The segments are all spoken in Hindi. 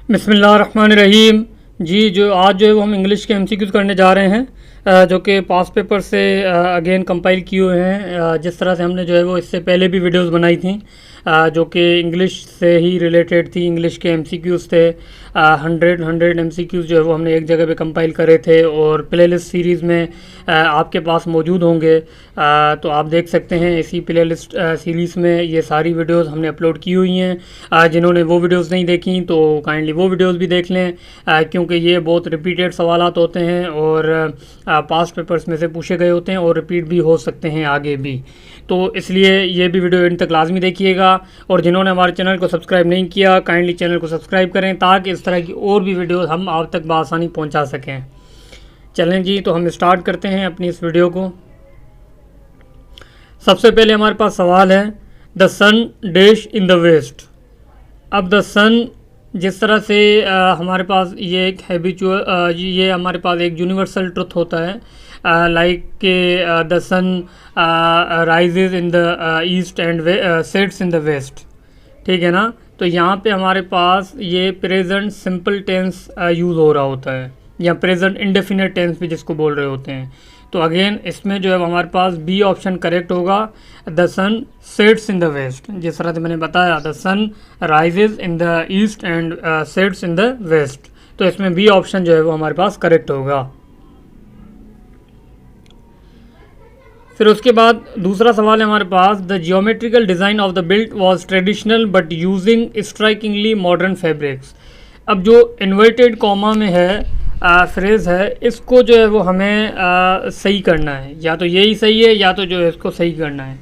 बिस्मिल्लाहिर्रहमानिर्रहीम। जी जो आज जो है वो हम इंग्लिश के एमसीक्यूज़ करने जा रहे हैं, जो कि पास पेपर से अगेन कंपाइल किए हुए हैं। जिस तरह से हमने जो है वो इससे पहले भी वीडियोस बनाई थी, जो कि इंग्लिश से ही रिलेटेड थी। इंग्लिश के एमसीक्यूज़ थे, 100 एमसीक्यूज़ जो है वो हमने एक जगह पे कंपाइल करे थे और प्लेलिस्ट सीरीज़ में आपके पास मौजूद होंगे। तो आप देख सकते हैं इसी प्लेलिस्ट सीरीज़ में ये सारी वीडियोस हमने अपलोड की हुई हैं। जिन्होंने वो वीडियोस नहीं देखी तो काइंडली वो वीडियोस भी देख लें, क्योंकि ये बहुत रिपीटेड सवालात होते हैं और पास्ट पेपर्स में से पूछे गए होते हैं और रिपीट भी हो सकते हैं आगे भी। तो इसलिए ये भी वीडियो एंड तक लाजमी देखिएगा। और जिन्होंने हमारे चैनल को सब्सक्राइब नहीं किया काइंडली चैनल को सब्सक्राइब करें, ताकि इस तरह की और भी वीडियोस हम आप तक बआसानी पहुंचा सकें। चलें जी, तो हम स्टार्ट करते हैं अपनी इस वीडियो को। सबसे पहले हमारे पास सवाल है, the sun dash in the west. अब द सन जिस तरह से हमारे पास ये एक हैबिचुअल, ये हमारे पास एक यूनिवर्सल ट्रुथ होता है, लाइक के the sun rises in the east and sets in the west. ठीक है ना। तो यहाँ पे हमारे पास ये प्रेजेंट सिंपल टेंस यूज़ हो रहा होता है, या प्रेजेंट इंडेफिनिट टेंस भी जिसको बोल रहे होते हैं। तो अगेन इसमें जो है हमारे पास बी ऑप्शन करेक्ट होगा, the sun sets in the west. जिस तरह से मैंने बताया, the sun rises in the east and sets in the west. तो इसमें बी ऑप्शन जो है वो हमारे पास करेक्ट होगा। फिर उसके बाद दूसरा सवाल है हमारे पास, the geometrical design of the built was traditional but using strikingly modern fabrics. अब जो इन्वर्टेड कॉमा में है फ्रेज़ है, इसको जो है वो हमें सही करना है। या तो यही सही है या तो जो है इसको सही करना है।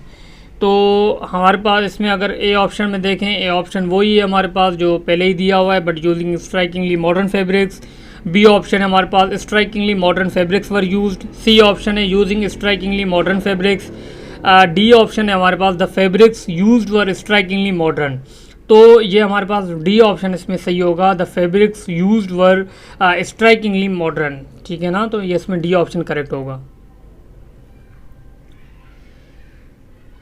तो हमारे पास इसमें अगर ए ऑप्शन में देखें, ए ऑप्शन वही है हमारे पास जो पहले ही दिया हुआ है, but using strikingly modern fabrics. B option है हमारे पास, strikingly modern fabrics were used. C option है using strikingly modern fabrics. D option है हमारे पास, the fabrics used were strikingly modern. तो ये हमारे पास डी ऑप्शन इसमें सही होगा, the fabrics used were strikingly modern. ठीक है ना। तो ये इसमें डी ऑप्शन करेक्ट होगा।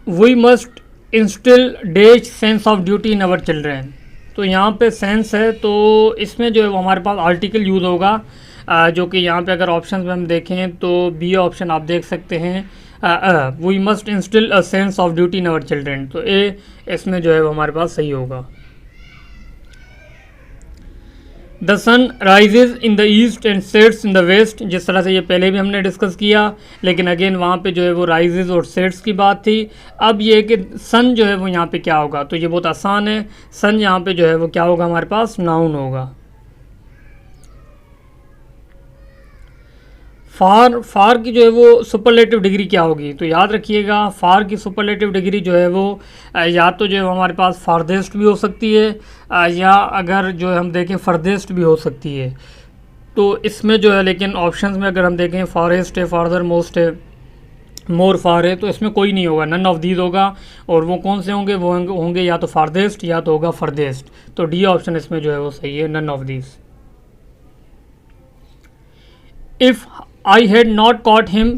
We must instill dash sense of duty in our children. तो यहाँ पे सेंस है, तो इसमें जो है वो हमारे पास आर्टिकल यूज़ होगा, जो कि यहाँ पे अगर ऑप्शन में हम देखें तो बी ऑप्शन आप देख सकते हैं, we must instill a sense of duty in our children. तो ए इसमें जो है वो हमारे पास सही होगा। The sun rises in the east and sets in the west. जिस तरह से ये पहले भी हमने डिस्कस किया, लेकिन अगेन वहाँ पे जो है वो राइजेज और सेट्स की बात थी। अब ये कि सन जो है वो यहाँ पे क्या होगा, तो ये बहुत आसान है। सन यहाँ पे जो है वो क्या होगा, हमारे पास नाउन होगा। फार की जो है वो सुपरलेटिव डिग्री क्या होगी, तो याद रखिएगा फार की सुपरलेटिव डिग्री जो है वो या तो जो है हमारे पास फारदेस्ट भी हो सकती है, या अगर जो है हम देखें फर्देस्ट भी हो सकती है। तो इसमें जो है लेकिन ऑप्शंस में अगर हम देखें फॉरेस्ट है, फार्दर मोस्ट है, मोर फार है, तो इसमें कोई नहीं होगा, नन ऑफ दीज होगा। और वो कौन से होंगे, वो होंगे या तो फारदेस्ट या तो होगा फर्देस्ट। तो डी ऑप्शन इसमें जो है वो सही है, none of these. If I had not caught him,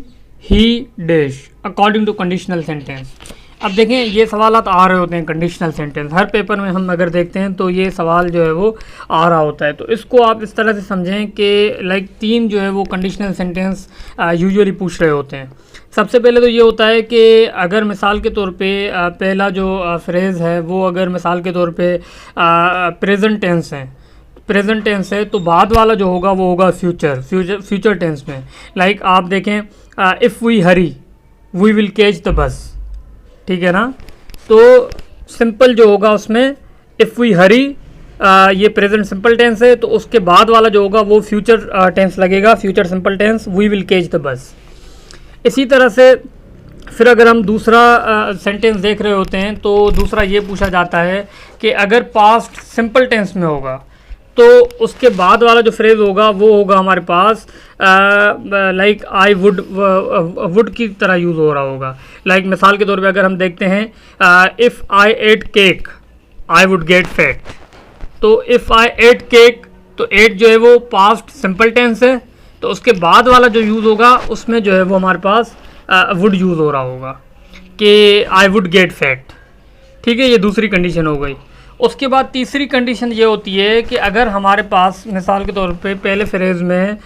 he dash according to conditional sentence। अब देखें ये सवालात आ रहे होते हैं कंडीशनल सेंटेंस, हर पेपर में हम अगर देखते हैं तो ये सवाल जो है वो आ रहा होता है। तो इसको आप इस तरह से समझें कि लाइक तीन जो है वो कंडीशनल सेंटेंस यूजुअली पूछ रहे होते हैं। सबसे पहले तो ये होता है कि अगर मिसाल के तौर पे पहला जो फ्रेज़ है वो अगर मिसाल के तौर पे प्रेजेंट टेंस है, प्रेजेंट टेंस है, तो बाद वाला जो होगा वो होगा फ्यूचर टेंस में। लाइक आप देखें, if we hurry we will catch the bus. ठीक है ना। तो सिंपल जो होगा उसमें इफ़ वी हरी, ये प्रेजेंट सिंपल टेंस है, तो उसके बाद वाला जो होगा वो फ्यूचर टेंस लगेगा, future simple tense, we will catch the bus. इसी तरह से फिर अगर हम दूसरा सेंटेंस देख रहे होते हैं तो दूसरा ये पूछा जाता है कि अगर पास्ट सिंपल टेंस में होगा तो उसके बाद वाला जो फ्रेज़ होगा वो होगा हमारे पास लाइक आई वुड की तरह यूज़ हो रहा होगा। लाइक मिसाल के तौर पे अगर हम देखते हैं, if I ate cake I would get fat. तो इफ़ आई एट केक, तो एट जो है वो पास्ट सिंपल टेंस है, तो उसके बाद वाला जो यूज़ होगा उसमें जो है वो हमारे पास वुड यूज़ हो रहा होगा कि आई वुड गेट फैट। ठीक है, ये दूसरी कंडीशन हो गई। उसके बाद तीसरी कंडीशन ये होती है कि अगर हमारे पास मिसाल के तौर पे पहले फ्रेज में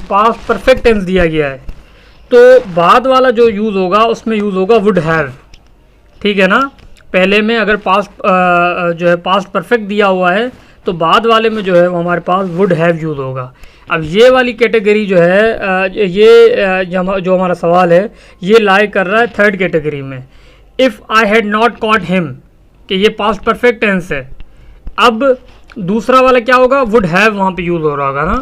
पास्ट परफेक्ट टेंस दिया गया है, तो बाद वाला जो यूज़ होगा उसमें यूज़ होगा वुड हैव। ठीक है ना, पहले में अगर पास्ट परफेक्ट दिया हुआ है तो बाद वाले में जो है वो हमारे पास वुड हैव यूज़ होगा। अब ये वाली कैटेगरी जो है जो हमारा सवाल है ये लाई कर रहा है थर्ड कैटेगरी में। If I had not caught him, कि ये पास्ट परफेक्ट टेंस है। अब दूसरा वाला क्या होगा, वुड हैव वहाँ पे यूज़ हो रहा होगा ना,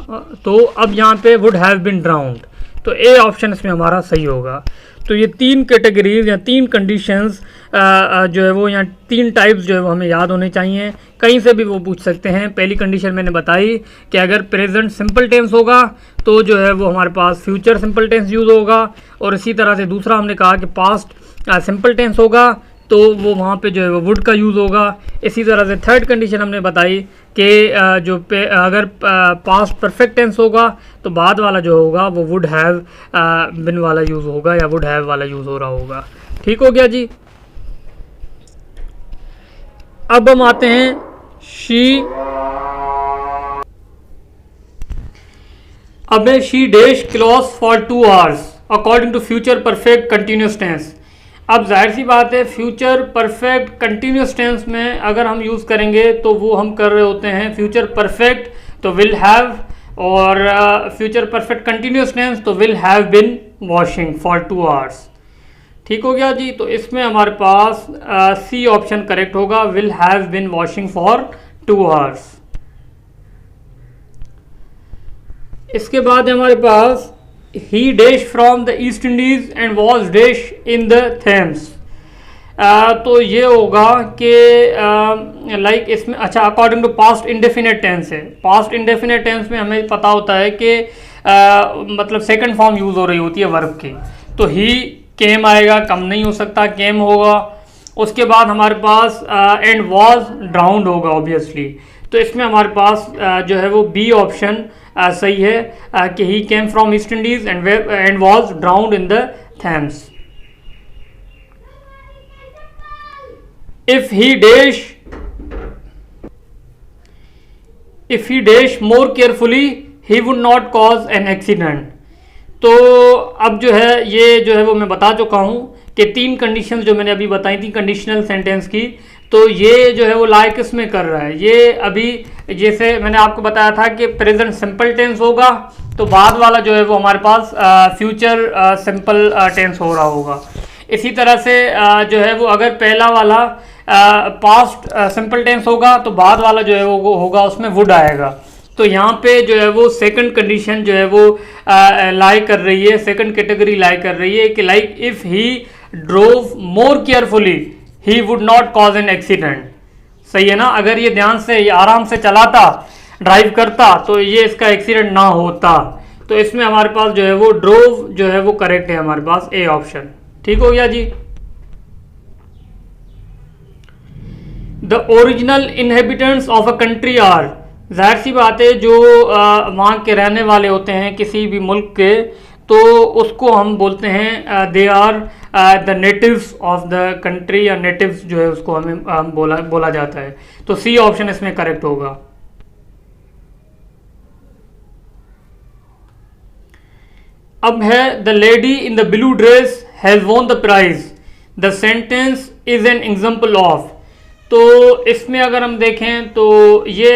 तो अब यहाँ पे वुड हैव बीन ड्राउन्ड, तो ए ऑप्शन इसमें हमारा सही होगा। तो ये तीन कैटेगरीज या तीन कंडीशंस जो है वो, यहाँ तीन टाइप्स जो है वो हमें याद होने चाहिए, कहीं से भी वो पूछ सकते हैं। पहली कंडीशन मैंने बताई कि अगर प्रेजेंट सिंपल टेंस होगा तो जो है वो हमारे पास फ्यूचर सिंपल टेंस यूज़ होगा, और इसी तरह से दूसरा हमने कहा कि पास्ट सिंपल टेंस होगा तो वो वहाँ पे जो है वो वुड का यूज़ होगा। इसी तरह से थर्ड कंडीशन हमने बताई कि अगर पास्ट परफेक्ट टेंस होगा तो बाद वाला जो होगा वो वुड हैव बिन वाला यूज़ होगा या वुड हैव वाला यूज़ हो रहा होगा। ठीक हो गया जी। अब हम आते हैं she dash clause for 2 hours according to future perfect continuous tense. अब जाहिर सी बात है फ्यूचर परफेक्ट कंटिन्यूस टेंस में अगर हम यूज़ करेंगे तो वो हम कर रहे होते हैं फ्यूचर परफेक्ट तो विल हैव, और फ्यूचर परफेक्ट कंटिन्यूस टेंस तो will have been washing for 2 hours। ठीक हो गया जी। तो इसमें हमारे पास सी ऑप्शन करेक्ट होगा, will have been washing for 2 hours। इसके बाद हमारे पास he dash from the East Indies and was dash in the Thames. तो ये होगा कि लाइक इसमें अच्छा according to past indefinite tense है। पास्ट इंडेफिनेट टेंस में हमें पता होता है कि मतलब सेकंड फॉर्म यूज़ हो रही होती है वर्ब की, तो ही केम आएगा, कम नहीं हो सकता, केम होगा। उसके बाद हमारे पास एंड वॉज ड्राउंड होगा ऑब्वियसली, तो इसमें हमारे पास जो है वो बी ऑप्शन सही है कि he came from East Indies and was drowned in the Thames. If he dash more carefully he would not cause an accident. तो अब जो है ये जो है वो मैं बता चुका हूँ कि तीन कंडीशंस जो मैंने अभी बताई थी कंडीशनल सेंटेंस की, तो ये जो है वो लाई किस में कर रहा है। ये अभी जैसे मैंने आपको बताया था कि प्रेजेंट सिंपल टेंस होगा तो बाद वाला जो है वो हमारे पास फ्यूचर सिंपल टेंस हो रहा होगा। इसी तरह से जो है वो अगर पहला वाला पास्ट सिंपल टेंस होगा तो बाद वाला जो है वो होगा उसमें वुड आएगा। तो यहाँ पे जो है वो सेकंड कंडीशन जो है वो लाई कर रही है, सेकंड कैटेगरी लाई कर रही है कि like if he drove more carefully he would not cause an accident. सही है ना, अगर ये ध्यान से ये आराम से चलाता ड्राइव करता तो ये इसका एक्सीडेंट ना होता। तो इसमें हमारे पास जो है वो ड्रोव जो है वो करेक्ट है हमारे पास, ए ऑप्शन। ठीक हो गया जी। The original inhabitants of a country are, जाहिर सी बात है जो वहाँ के रहने वाले होते हैं किसी भी मुल्क के, तो उसको हम बोलते हैं they are the natives of the country, या नेटिव्स जो है उसको हमें बोला जाता है। तो सी ऑप्शन इसमें करेक्ट होगा। अब है the lady in the blue dress has won the prize, the sentence is an example of. तो इसमें अगर हम देखें तो ये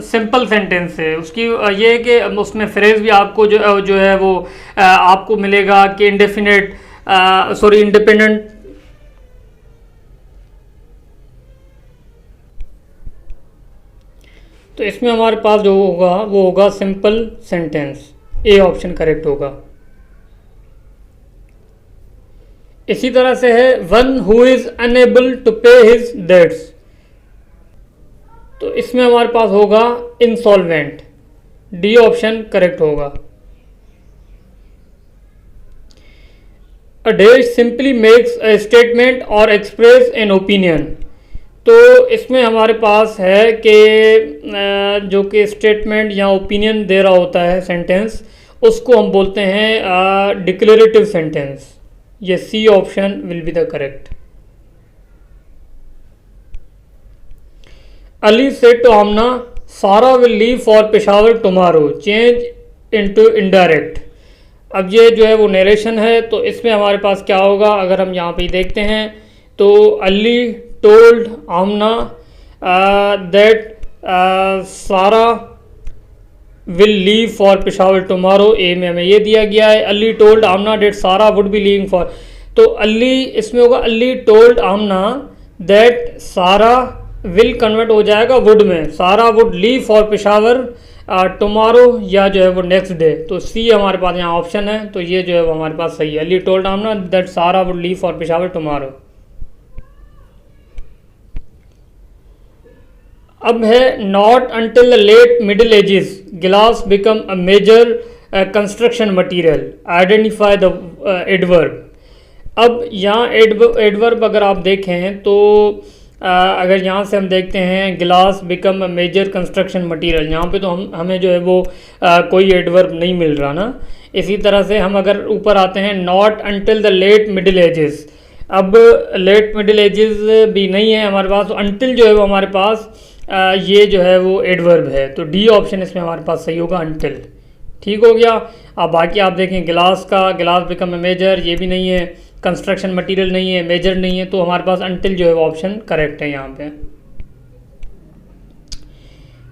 सिंपल सेंटेंस है, उसकी ये है कि उसमें फ्रेज भी आपको जो है वो आपको मिलेगा कि इंडेफिनेट इंडिपेंडेंट। तो इसमें हमारे पास जो होगा वो होगा simple sentence, A option correct होगा। इसी तरह से है one who is unable to pay his debts, तो इसमें हमारे पास होगा इंसॉल्वेंट, डी ऑप्शन करेक्ट होगा। A dash simply makes a statement और एक्सप्रेस एन ओपिनियन, तो इसमें हमारे पास है कि जो कि स्टेटमेंट या ओपिनियन दे रहा होता है सेंटेंस, उसको हम बोलते हैं डिक्लेरेटिव सेंटेंस। ये C option will be the correct. Ali said to Amna, Sara will leave for Peshawar tomorrow, change into indirect. अब ये जो है वो नरेशन है, तो इसमें हमारे पास क्या होगा, अगर हम यहाँ पे देखते हैं तो Ali told Amna that Sara will leave for Peshawar tomorrow. A में हमें ये दिया गया है, Ali told Amna that Sara would be leaving for, तो अली इसमें होगा Ali told Amna that Sara will convert हो जाएगा वुड में, Sara would leave for Peshawar tomorrow या जो है वो नेक्स्ट डे। तो सी हमारे पास यहाँ ऑप्शन है, तो ये जो है वो हमारे पास सही है, Ali told Amna that Sara would leave for Peshawar tomorrow. अब है not until the late middle ages glass become a major construction material, identify the adverb. अब यहाँ एडवर्ब अगर आप देखें तो अगर यहाँ से हम देखते हैं glass become a major construction material, यहाँ पे तो हमें जो है वो कोई एडवर्ब नहीं मिल रहा ना। इसी तरह से हम अगर ऊपर आते हैं not until the late middle ages, अब लेट मिडिल एजेस भी नहीं है हमारे पास, तो अंटिल जो है वो हमारे पास ये जो है वो एडवर्ब है, तो डी ऑप्शन इसमें हमारे पास सही होगा, अंटिल। ठीक हो गया। अब बाकी आप देखें ग्लास का, ग्लास बिकम ए मेजर, ये भी नहीं है, कंस्ट्रक्शन मटेरियल नहीं है, मेजर नहीं है, तो हमारे पास अंटिल जो है वो ऑप्शन करेक्ट है यहाँ पे।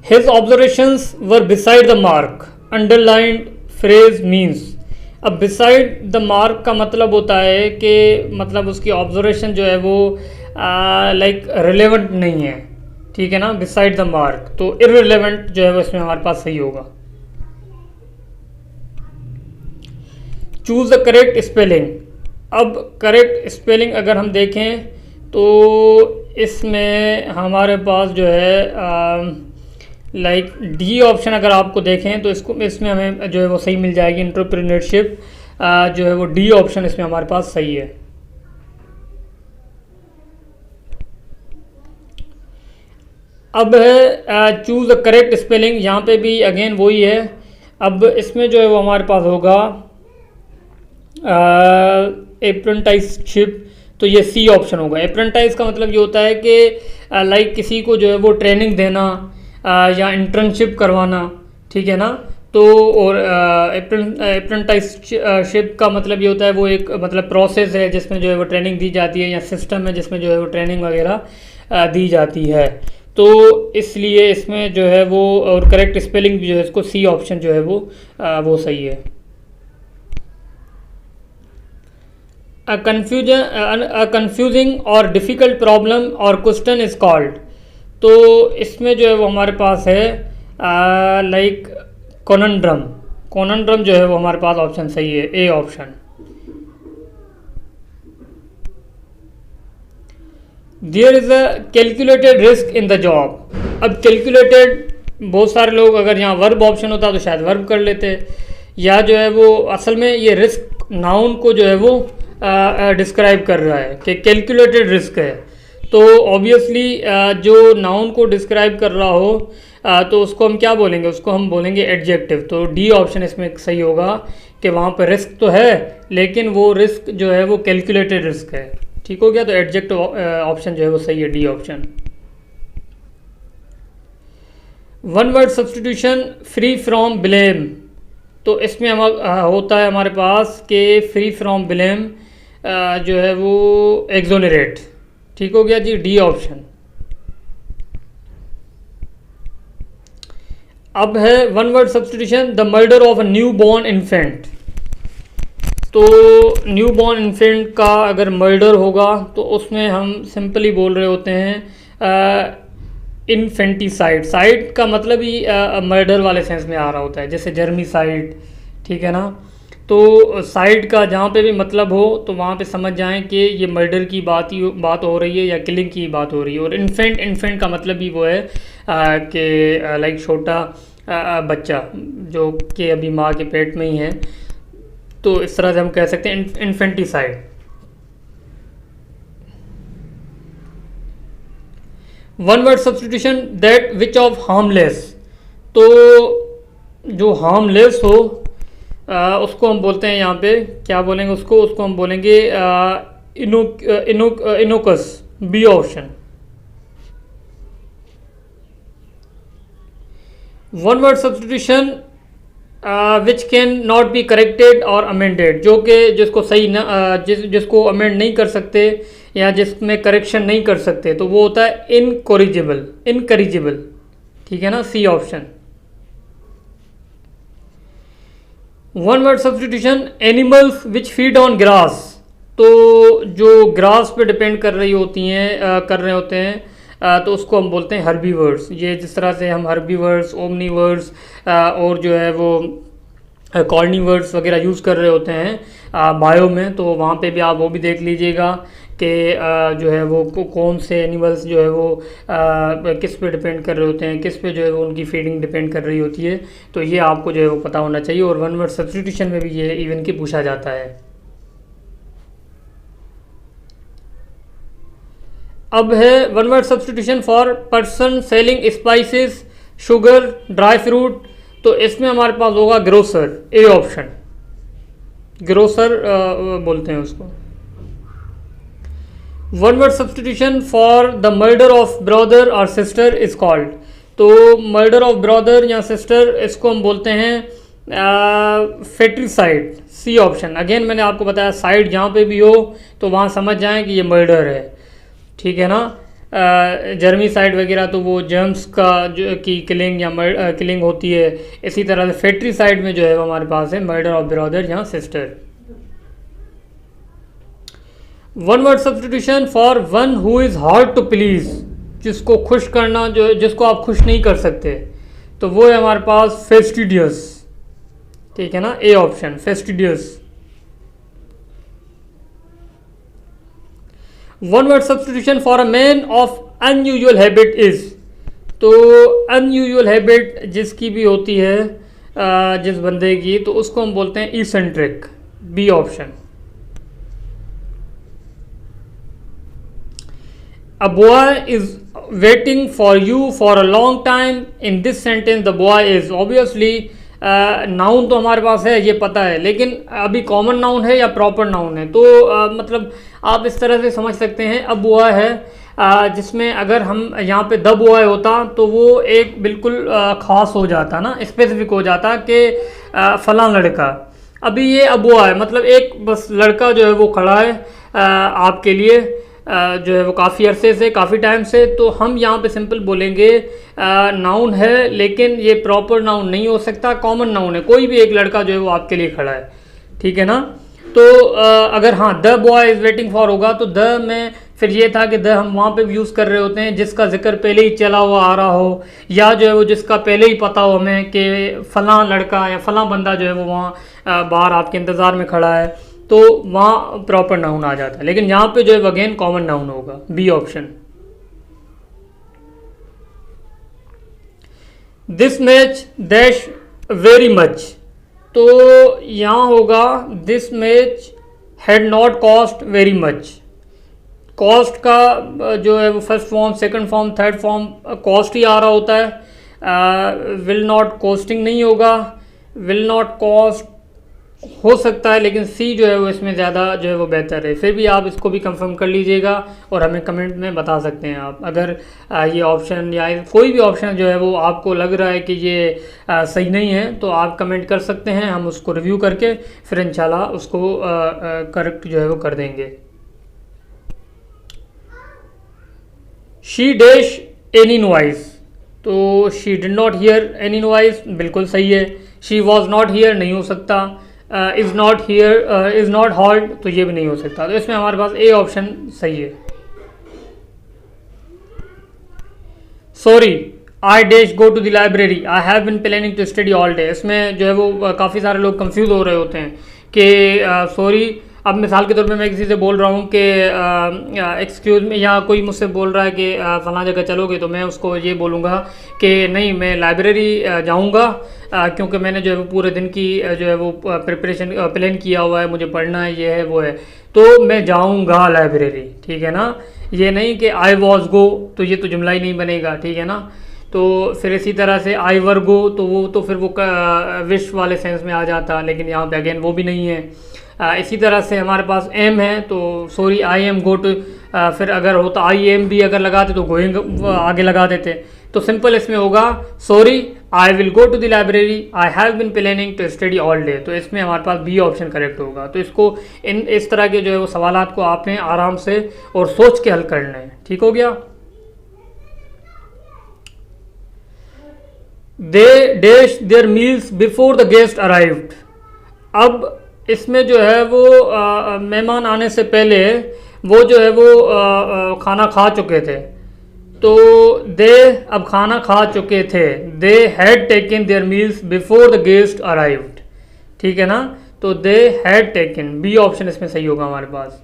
His observations were beside the mark, underlined phrase means. अब बिसाइड द मार्क का मतलब होता है कि मतलब उसकी ऑब्जर्वेशन जो है वो लाइक रिलेवेंट नहीं है, ठीक है ना, बिसाइड द मार्क, तो इररिलेवेंट जो है वो इसमें हमारे पास सही होगा। Choose the correct spelling. अब करेक्ट स्पेलिंग अगर हम देखें तो इसमें हमारे पास जो है लाइक डी ऑप्शन अगर आपको देखें तो इसमें हमें जो है वो सही मिल जाएगी, एंटरप्रेन्योरशिप जो है वो डी ऑप्शन इसमें हमारे पास सही है। अब है चूज़ द करेक्ट स्पेलिंग, यहाँ पे भी अगेन वही है। अब इसमें जो है वो हमारे पास होगा अप्रेंटिसशिप, तो ये सी ऑप्शन होगा। अप्रेंटाइज का मतलब ये होता है कि लाइक किसी को जो है वो ट्रेनिंग देना या इंटर्नशिप करवाना, ठीक है ना। तो और अप्रेंटिसशिप का मतलब ये होता है वो एक मतलब प्रोसेस है जिसमें जो है वो ट्रेनिंग दी जाती है, या सिस्टम है जिसमें जो है वो ट्रेनिंग वगैरह दी जाती है। तो इसलिए इसमें जो है वो और करेक्ट स्पेलिंग भी जो है इसको सी ऑप्शन जो है वो सही है। कंफ्यूजिंग और डिफ़िकल्ट प्रॉब्लम और क्वेश्चन इज कॉल्ड, तो इसमें जो है वो हमारे पास है लाइक कॉनंड्रम। कॉनंड्रम जो है वो हमारे पास ऑप्शन सही है, A option. There is a calculated risk in the job. अब कैलकुलेटेड, बहुत सारे लोग अगर यहाँ वर्ब ऑप्शन होता तो शायद वर्ब कर लेते, या जो है वो असल में ये रिस्क नाउन को जो है वो डिस्क्राइब कर रहा है कि कैलकुलेटेड रिस्क है। तो ऑब्वियसली जो नाउन को डिस्क्राइब कर रहा हो तो उसको हम क्या बोलेंगे, उसको हम बोलेंगे एडजेक्टिव। तो डी ऑप्शन इसमें सही होगा कि वहाँ पर रिस्क तो है लेकिन वो रिस्क जो है वो कैलकुलेटेड रिस्क है। ठीक हो गया, तो एडजेक्टिव ऑप्शन जो है वो सही है, D option. One word substitution free from blame, तो इसमें हम होता है हमारे पास कि फ्री फ्रॉम ब्लेम जो है वो एक्सोनरेट। ठीक हो गया जी, डी ऑप्शन। अब है one word substitution the murder of a new born infant. तो न्यू बॉर्न इन्फेंट का अगर मर्डर होगा तो उसमें हम सिंपली बोल रहे होते हैं इन्फेंटिसाइड। साइड का मतलब ही मर्डर वाले सेंस में आ रहा होता है, जैसे जर्मिसाइड, ठीक है ना। तो साइड का जहाँ पे भी मतलब हो तो वहाँ पे समझ जाएं कि ये मर्डर की बात हो रही है या किलिंग की बात हो रही है। और इन्फेंट का मतलब भी वो है कि लाइक छोटा बच्चा जो कि अभी माँ के पेट में ही है, तो इस तरह से हम कह सकते हैं infanticide. One word substitution that which of harmless, तो जो हार्मलेस हो उसको हम बोलते हैं यहाँ पे क्या बोलेंगे, उसको हम बोलेंगे innocuous, B option. One word substitution which can not be corrected और अमेंडेड, जो कि जिसको सही न जिसको अमेंड नहीं कर सकते या जिसमें करेक्शन नहीं कर सकते, तो वो होता है इनकरिजिबल। ठीक है ना, C option. One word substitution animals which feed on grass, तो जो ग्रास पे डिपेंड कर रहे होते हैं तो उसको हम बोलते हैं हर्बीवर्स। ये जिस तरह से हम हर्बीवर्स, ओमनीवर्स और जो है वो कॉर्नीवर्स वगैरह यूज़ कर रहे होते हैं बायो में, तो वहाँ पे भी आप वो भी देख लीजिएगा कि जो है वो कौन से एनिमल्स जो है वो किस पे डिपेंड कर रहे होते हैं, किस पे जो है वो उनकी फीडिंग डिपेंड कर रही होती है। तो ये आपको जो है वो पता होना चाहिए। और वन वर्ड सब्सटीट्यूशन में भी ये इवन की पूछा जाता है। अब है one word substitution for person selling spices, sugar, dry fruit, तो इसमें हमारे पास होगा ग्रोसर, ए ऑप्शन। ग्रोसर बोलते हैं उसको। One word substitution for the murder of brother और सिस्टर इज कॉल्ड, तो मर्डर ऑफ ब्रदर या सिस्टर इसको हम बोलते हैं फेट्रिसाइड, सी ऑप्शन। अगेन मैंने आपको बताया साइड जहाँ पे भी हो तो वहाँ समझ जाएं कि ये मर्डर है। ठीक है ना, जर्मीसाइड वगैरह तो वो जर्म्स का जो की किलिंग या किलिंग होती है। इसी तरह से फेट्रिसाइड में जो है वो हमारे पास है मर्डर ऑफ ब्रदर या sister. One word substitution for one who is hard to please, जिसको खुश करना, जो जिसको आप खुश नहीं कर सकते, तो वो है हमारे पास फेस्टिडियस। ठीक है ना, A option fastidious. One word substitution for a man of unusual habit is, तो अनयूजुअल हैबिट जिसकी भी होती है जिस बंदे की, तो उसको हम बोलते हैं eccentric, B option. A boy is waiting for you for a long time. In this sentence the boy is obviously noun तो हमारे पास है, ये पता है, लेकिन अभी कॉमन नाउन है या प्रॉपर नाउन है, तो मतलब आप इस तरह से समझ सकते हैं। अब बॉय है जिसमें अगर हम यहाँ पे द बॉय होता तो वो एक बिल्कुल ख़ास हो जाता ना, स्पेसिफिक हो जाता कि फलां लड़का। अभी ये अब बॉय मतलब एक बस लड़का जो है वो खड़ा है आपके लिए जो है वो काफ़ी अरसे से, काफ़ी टाइम से, तो हम यहाँ पे सिंपल बोलेंगे नाउन है, लेकिन ये प्रॉपर नाउन नहीं हो सकता, कॉमन नाउन है। कोई भी एक लड़का जो है वो आपके लिए खड़ा है। ठीक है ना, तो अगर हाँ the boy is waiting for होगा तो द में फिर ये था कि द हम वहाँ पे भी यूज़ कर रहे होते हैं जिसका जिक्र पहले ही चला हुआ आ रहा हो, या जो है वो जिसका पहले ही पता हो हमें कि फ़लाँ लड़का या फ़लाँ बंदा जो है वो वहाँ बाहर आपके इंतज़ार में खड़ा है, तो वहाँ प्रॉपर नाउन आ जाता है। लेकिन यहाँ पे जो है अगेन कॉमन नाउन होगा, B option. This match dash very much, तो यहाँ होगा this match had not cost very much. Cost का जो है वो first form, second form, third form cost ही आ रहा होता है। विल नॉट कॉस्टिंग नहीं होगा, विल नॉट कॉस्ट हो सकता है, लेकिन सी जो है वो इसमें ज़्यादा जो है वो बेहतर है। फिर भी आप इसको भी कंफर्म कर लीजिएगा और हमें कमेंट में बता सकते हैं आप, अगर ये ऑप्शन या कोई भी ऑप्शन जो है वो आपको लग रहा है कि ये सही नहीं है तो आप कमेंट कर सकते हैं, हम उसको रिव्यू करके फिर इंशाल्लाह उसको करेक्ट जो है वो कर देंगे। शी डैश एनी नॉइस, तो she did not here any noise, बिल्कुल सही है। शी वॉज नॉट हियर नहीं हो सकता, is not here, is not hold, तो ये भी नहीं हो सकता। तो इसमें हमारे पास ए ऑप्शन सही है। Sorry I dash go to the library, I have been planning to study all day, इसमें जो है वो काफ़ी सारे लोग कंफ्यूज हो रहे होते हैं कि सॉरी, अब मिसाल के तौर पे मैं किसी से बोल रहा हूँ कि एक्सक्यूज़ मी, या कोई मुझसे बोल रहा है कि फ़लाँ जगह चलोगे, तो मैं उसको ये बोलूँगा कि नहीं मैं लाइब्रेरी जाऊँगा क्योंकि मैंने जो है वो पूरे दिन की जो है वो प्रिपरेशन प्लान किया हुआ है, मुझे पढ़ना है, ये है वो है, तो मैं जाऊँगा लाइब्रेरी। ठीक है ना, ये नहीं कि आई वॉज गो, तो ये तो जुमला ही नहीं बनेगा। ठीक है ना, तो फिर इसी तरह से आई वर गो, तो वो तो फिर वो विश वाले सेंस में आ जाता, लेकिन यहाँ पे अगेन वो भी नहीं है। इसी तरह से हमारे पास एम है, तो sorry I am go to फिर अगर होता IM भी अगर लगाते तो गोइंग आगे लगा देते। तो सिंपल इसमें होगा sorry I will go to the library, I have been planning to study all day. तो इसमें हमारे पास बी ऑप्शन करेक्ट होगा। तो इसको इस तरह के जो है वो सवालात को आपने आराम से और सोच के हल करना है। ठीक हो गया। They dash there meals before the guest arrived. अब इसमें जो है वो मेहमान आने से पहले वो जो है वो खाना खा चुके थे। तो दे अब खाना खा चुके थे, they had taken their meals before the guest arrived. ठीक है ना। तो they had taken, B option इसमें सही होगा हमारे पास।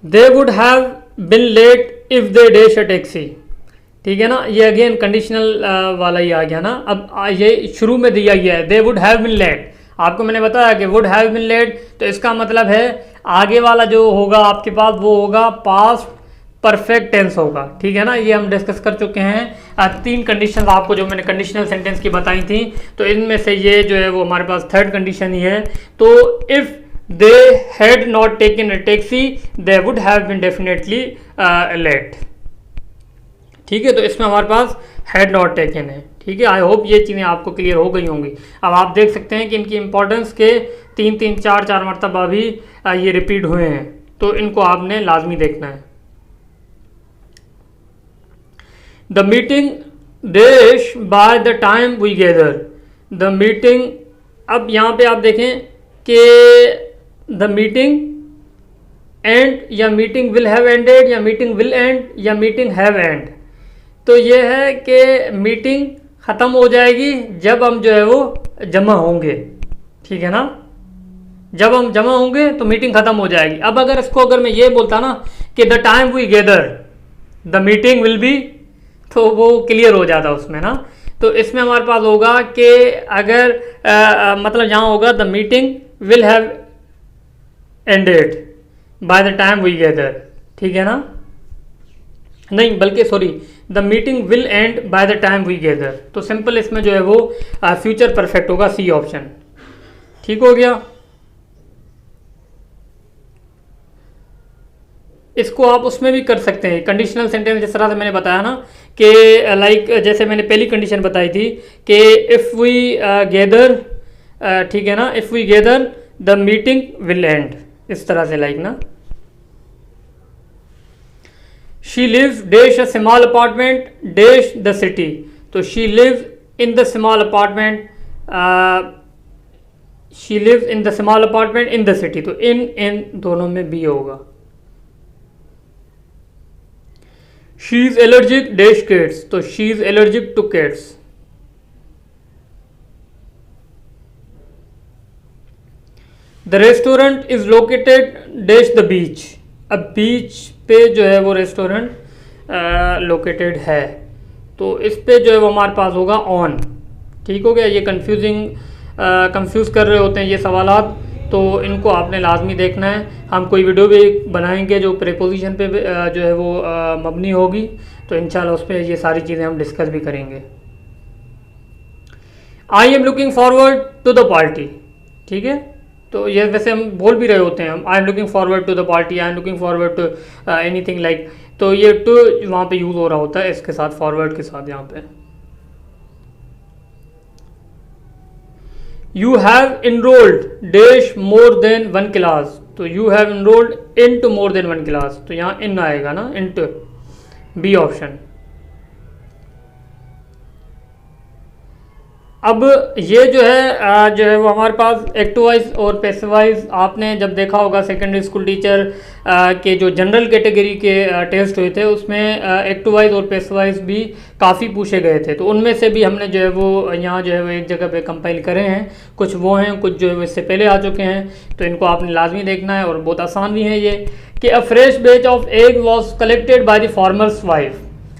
They would have been late if they dash a taxi. ठीक है ना। ये अगेन कंडीशनल वाला ही आ गया ना। अब ये शुरू में दिया गया है they would have been late. आपको मैंने बताया कि वुड हैव बिन लेट, तो इसका मतलब है आगे वाला जो होगा आपके पास वो होगा पास्ट परफेक्ट टेंस होगा। ठीक है ना। ये हम डिस्कस कर चुके हैं। 3 कंडीशन आपको जो मैंने कंडीशनल सेंटेंस की बताई थी, तो इनमें से ये जो है वो हमारे पास थर्ड कंडीशन ही है। तो if they had not taken a taxi they would have bin definitely let. ठीक है। तो इसमें हमारे पास हैड नॉट टेकन है। ठीक है। आई होप ये चीज़ें आपको क्लियर हो गई होंगी। अब आप देख सकते हैं कि इनकी इंपॉर्टेंस के 3-3, 4-4 मरतबा भी ये रिपीट हुए हैं। तो इनको आपने लाजमी देखना है। The meeting dash by the time we gather. The meeting, अब यहाँ पे आप देखें कि द मीटिंग एंड या मीटिंग विल हैव एंडेड या मीटिंग विल एंड या मीटिंग हैव एंड। तो ये है कि मीटिंग ख़त्म हो जाएगी जब हम जो है वो जमा होंगे। ठीक है ना। जब हम जमा होंगे तो मीटिंग ख़त्म हो जाएगी। अब अगर मैं ये बोलता ना कि the time we gather the meeting will be, तो वो क्लियर हो जाता उसमें ना। तो इसमें हमारे पास होगा कि अगर मतलब यहाँ होगा the meeting will have ended by the time we gather. ठीक है ना। नहीं, बल्कि sorry, the meeting will end by the time we gather. तो सिंपल इसमें जो है वो फ्यूचर परफेक्ट होगा, सी ऑप्शन। ठीक हो गया। इसको आप उसमें भी कर सकते हैं कंडीशनल सेंटेंस, जिस तरह से मैंने बताया ना कि लाइक जैसे मैंने पहली कंडीशन बताई थी कि इफ़ वी गैदर, ठीक है ना, if we gather the meeting will end, इस तरह से लाइक ना। She lives dash a small apartment dash the city. तो she lives in the small apartment, she lives in the small apartment in the city. तो इन दोनों में बी होगा। She is allergic dash cats. तो she is allergic to cats. The restaurant is located dash the beach. अब बीच पे जो है वो रेस्टोरेंट लोकेटेड है, तो इस पे जो है वो हमारे पास होगा ऑन। ठीक हो गया। ये कंफ्यूज कर रहे होते हैं ये सवालात, तो इनको आपने लाजमी देखना है। हम कोई वीडियो भी बनाएंगे जो प्रीपोजिशन पे जो है वो मबनी होगी, तो इंशाल्लाह उस पर ये सारी चीज़ें हम डिस्कस भी करेंगे। I am looking forward to the party. ठीक है। तो ये वैसे हम बोल भी रहे होते हैं, I am looking forward to the party, I am looking forward to anything like. तो ये टू वहाँ पे यूज़ हो रहा होता है इसके साथ, फॉरवर्ड के साथ यहाँ पे। You have enrolled dash more than 1 class. तो you have enrolled in to more than 1 class. तो यहाँ इन आएगा ना, इन टू, बी ऑप्शन। अब ये जो है वो हमारे पास एक्टिव वाइज और पैसिव वाइज, आपने जब देखा होगा सेकेंडरी स्कूल टीचर के जो जनरल कैटेगरी के टेस्ट हुए थे उसमें एक्टिव वाइज और पैसिव वाइज भी काफ़ी पूछे गए थे। तो उनमें से भी हमने जो है वो यहाँ जो है वो एक जगह पे कंपाइल करे हैं। कुछ वो हैं, कुछ जो है वो इससे पहले आ चुके हैं, तो इनको आपने लाजमी देखना है। और बहुत आसान भी है ये कि अ fresh batch of egg was collected by the farmer's wife.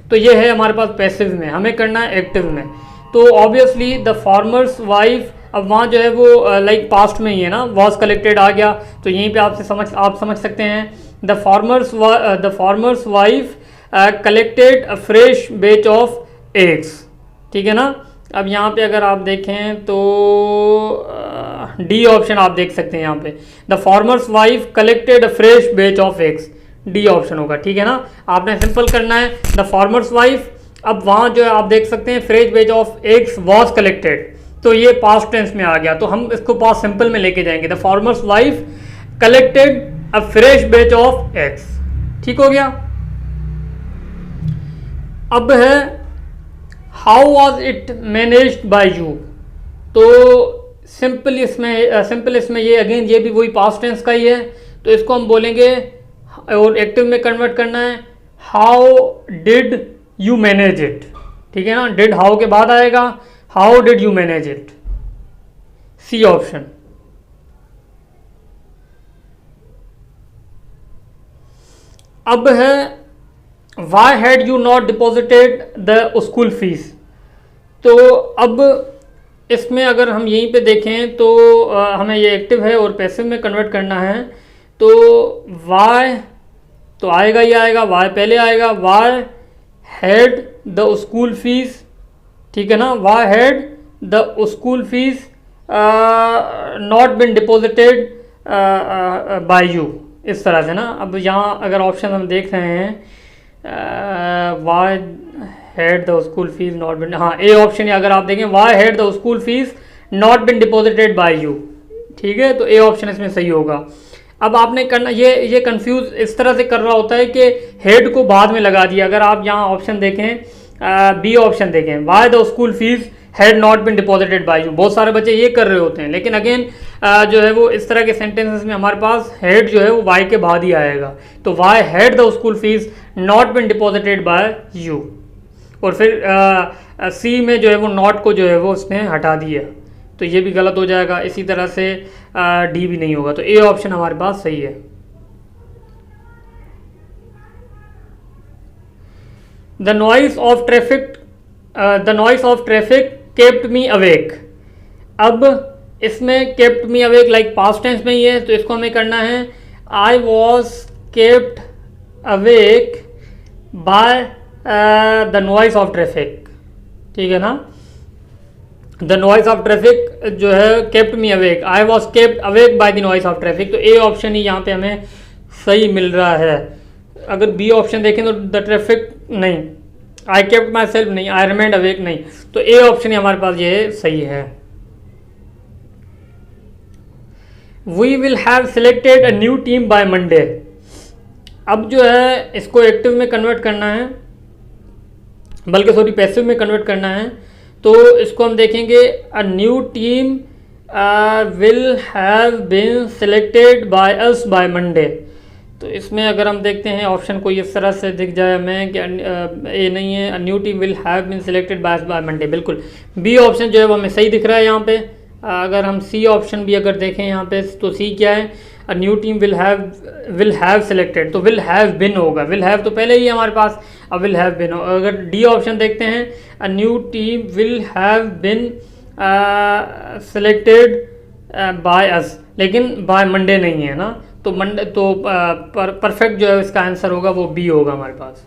तो ये है हमारे पास पैसिव में, हमें करना है एक्टिव में। तो ऑब्वियसली द फार्मर्स वाइफ, अब वहाँ जो है वो लाइक पास्ट में ही है ना, वॉज कलेक्टेड आ गया, तो यहीं पे आप समझ सकते हैं the farmer's wife collected a fresh batch of eggs. ठीक है ना। अब यहाँ पे अगर आप देखें तो डी ऑप्शन आप देख सकते हैं यहाँ पे, the farmer's wife collected a fresh बेच ऑफ एग्स, डी ऑप्शन होगा, ठीक है ना। आपने सिंपल करना है द फार्मर्स वाइफ, अब वहाँ जो है आप देख सकते हैं फ्रेश बेच ऑफ एग्स वॉज कलेक्टेड, तो ये पास्ट टेंस में आ गया, तो हम इसको पास्ट सिंपल में लेके जाएंगे, the farmer's wife collected a fresh बेच ऑफ एग्स, ठीक हो गया। अब है how was it managed by you, तो सिंपल इसमें ये अगेन ये भी वही पास्ट टेंस का ही है, तो इसको हम बोलेंगे और एक्टिव में कन्वर्ट करना है, how did you manage it, ठीक है ना। डिड हाउ के बाद आएगा, how did you manage it, C option. अब है why had you not deposited the school fees, तो अब इसमें अगर हम यहीं पे देखें तो हमें ये एक्टिव है और पैसिव में कन्वर्ट करना है, तो वाई तो आएगा ही आएगा, वाई पहले आएगा, why had the school fees, ठीक है ना, why had the school fees not been deposited by you, इस तरह से ना। अब यहाँ अगर ऑप्शन हम देख रहे हैं, why had the school fees not been, हाँ ए ऑप्शन है, अगर आप देखें why had the school fees not been deposited by you, ठीक है, तो ए ऑप्शन इसमें सही होगा। अब आपने करना ये कंफ्यूज इस तरह से कर रहा होता है कि हेड को बाद में लगा दिया। अगर आप यहाँ ऑप्शन देखें बी ऑप्शन देखें, why the school fees had not been deposited by you, बहुत सारे बच्चे ये कर रहे होते हैं, लेकिन अगेन जो है वो इस तरह के सेंटेंसेस में हमारे पास हेड जो है वो वाई के बाद ही आएगा, तो why had the school fees not been deposited by you, और फिर सी में जो है वो नॉट को जो है वो उसने हटा दिया, तो ये भी गलत हो जाएगा। इसी तरह से डी भी नहीं होगा, तो ए ऑप्शन हमारे पास सही है। The noise of traffic kept me awake, अब इसमें kept me awake like past tense में ही है, तो इसको हमें करना है I was kept awake by the noise of traffic, ठीक है ना। द नॉइस ऑफ ट्रैफिक जो है kept me awake, I was kept awake by the noise of traffic, तो ए ऑप्शन ही यहाँ पे हमें सही मिल रहा है। अगर बी ऑप्शन देखें तो द ट्रैफिक नहीं, आई केप्ट माई सेल्फ नहीं, आई रिमेंड अवेक नहीं, तो ए ऑप्शन ही हमारे पास ये सही है। We will have selected a new team by Monday, अब जो है इसको एक्टिव में कन्वर्ट करना है, बल्कि सॉरी पैसिव में कन्वर्ट करना है, तो इसको हम देखेंगे a new team will have been selected by us by Monday, तो इसमें अगर हम देखते हैं ऑप्शन को इस तरह से दिख जाए हमें कि ए नहीं है, a new team will have been selected by us by Monday, बिल्कुल बी ऑप्शन जो है वो हमें सही दिख रहा है यहाँ पे। अगर हम सी ऑप्शन भी अगर देखें यहाँ पे, तो सी क्या है, a new team will have selected, तो विल हैव बिन होगा, विल हैव तो पहले ही है हमारे पास, अब विल हैव बिन। अगर डी ऑप्शन देखते हैं, अ new team will have bin selected by अस, लेकिन बाय मंडे नहीं है ना, तो मंडे तो परफेक्ट जो है इसका आंसर होगा वो बी होगा हमारे पास।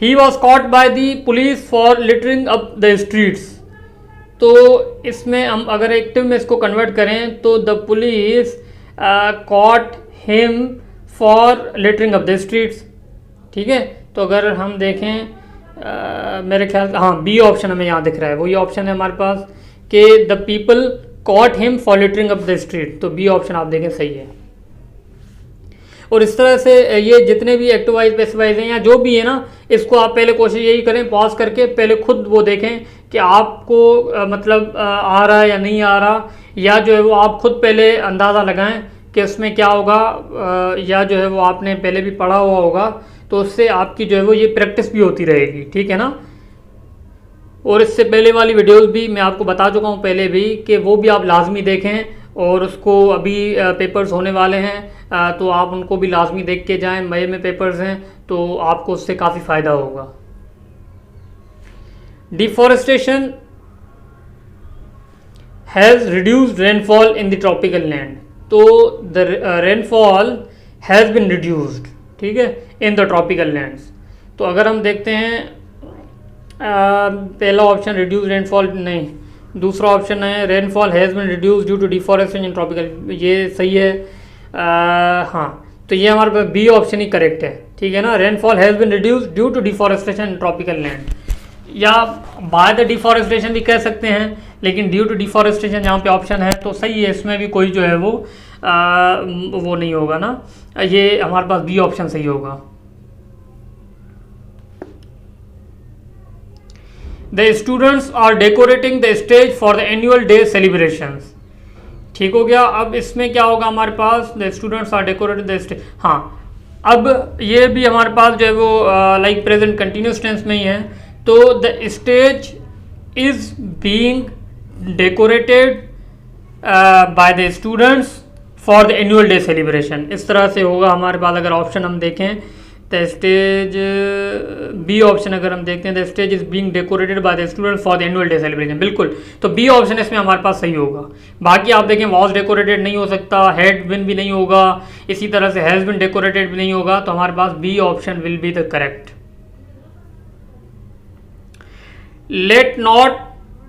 He was caught by the police for littering up the streets, तो इसमें हम अगर एक्टिव में इसको कन्वर्ट करें तो the police cot him for littering up the streets, ठीक है। तो अगर हम देखें मेरे ख्याल हाँ बी ऑप्शन हमें यहाँ दिख रहा है, वही ऑप्शन है हमारे पास कि the people cot him for littering up the street, तो बी ऑप्शन आप देखें सही है। और इस तरह से ये जितने भी एक्टिव वाइज पैसिव वाइज हैं या जो भी है ना, इसको आप पहले कोशिश यही करें, पॉज करके पहले खुद वो देखें कि आपको मतलब आ रहा है या नहीं आ रहा, या जो है वो आप खुद पहले अंदाज़ा लगाएं कि उसमें क्या होगा, या जो है वो आपने पहले भी पढ़ा हुआ होगा, तो उससे आपकी जो है वो ये प्रैक्टिस भी होती रहेगी, ठीक है ना। और इससे पहले वाली वीडियोस भी मैं आपको बता चुका हूँ पहले भी कि वो भी आप लाजमी देखें, और उसको अभी पेपर्स होने वाले हैं, तो आप उनको भी लाजमी देख के जाएं, मई में पेपर्स हैं, तो आपको उससे काफ़ी फ़ायदा होगा। Deforestation has reduced rainfall in the tropical land, तो the rainfall has been reduced, ठीक है, इन द ट्रॉपिकल लैंड्स। तो अगर हम देखते हैं पहला ऑप्शन रिड्यूस रेनफॉल नहीं, दूसरा ऑप्शन है rainfall has been reduce due to deforestation in tropical, ये सही है। हाँ, तो ये हमारे पास बी ऑप्शन ही करेक्ट है, ठीक है ना। Rainfall has been reduce due to deforestation in tropical land, या बाय द डिफॉरेस्टेशन भी कह सकते हैं, लेकिन ड्यू टू डिफॉरेस्टेशन यहाँ पे ऑप्शन है तो सही है, इसमें भी कोई जो है वो नहीं होगा ना, ये हमारे पास बी ऑप्शन सही होगा। The students are decorating the stage for the annual day celebrations, ठीक हो गया। अब इसमें क्या होगा हमारे पास, the students are decorating the stage, हाँ अब ये भी हमारे पास जो है वो लाइक प्रेजेंट कंटिन्यूस टेंस में ही है, तो the stage is being decorated by the students for the annual day celebration, इस तरह से होगा हमारे पास। अगर ऑप्शन हम देखें द स्टेज, बी ऑप्शन अगर हम देखते हैं the stage is being decorated by the students for the annual day celebration, बिल्कुल, तो बी ऑप्शन इसमें हमारे पास सही होगा। बाकी आप देखें वॉज डेकोरेटेड नहीं हो सकता, हैड बिन भी नहीं होगा, इसी तरह से हैज़ बिन डेकोरेटेड भी नहीं होगा, तो हमारे पास B option will be the correct. Let not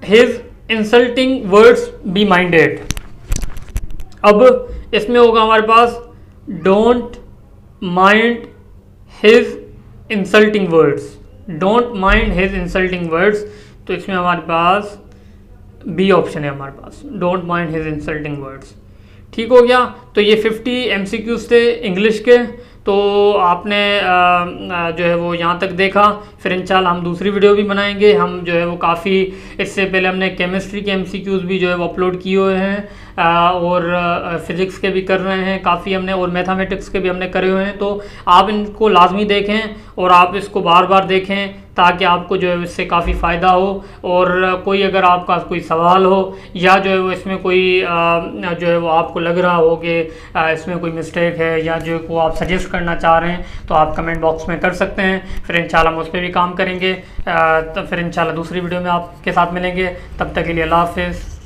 his insulting words be minded, अब इसमें होगा हमारे पास don't mind his insulting words, don't mind his insulting words, तो इसमें हमारे पास बी ऑप्शन है हमारे पास, don't mind his insulting words, ठीक हो गया। तो ये 50 MCQs थे इंग्लिश के, तो आपने जो है वो यहाँ तक देखा, फिर इंशाल्लाह हम दूसरी वीडियो भी बनाएंगे। हम जो है वो काफ़ी, इससे पहले हमने केमिस्ट्री के MCQs भी जो है वो अपलोड किए हुए हैं, और फिज़िक्स के भी कर रहे हैं काफ़ी हमने, और मैथमेटिक्स के भी हमने करे हुए हैं, तो आप इनको लाजमी देखें और आप इसको बार बार देखें ताकि आपको जो है इससे काफ़ी फ़ायदा हो। और कोई अगर आपका कोई सवाल हो या जो है वो इसमें कोई जो है वो आपको लग रहा हो कि इसमें कोई मिस्टेक है या जो को आप सजेस्ट करना चाह रहे हैं, तो आप कमेंट बॉक्स में कर सकते हैं, फिर इंशाल्लाह हम उस पर भी काम करेंगे। तो फिर इंशाल्लाह दूसरी वीडियो में आपके साथ मिलेंगे, तब तक के लिए अल्लाह हाफ़िज़।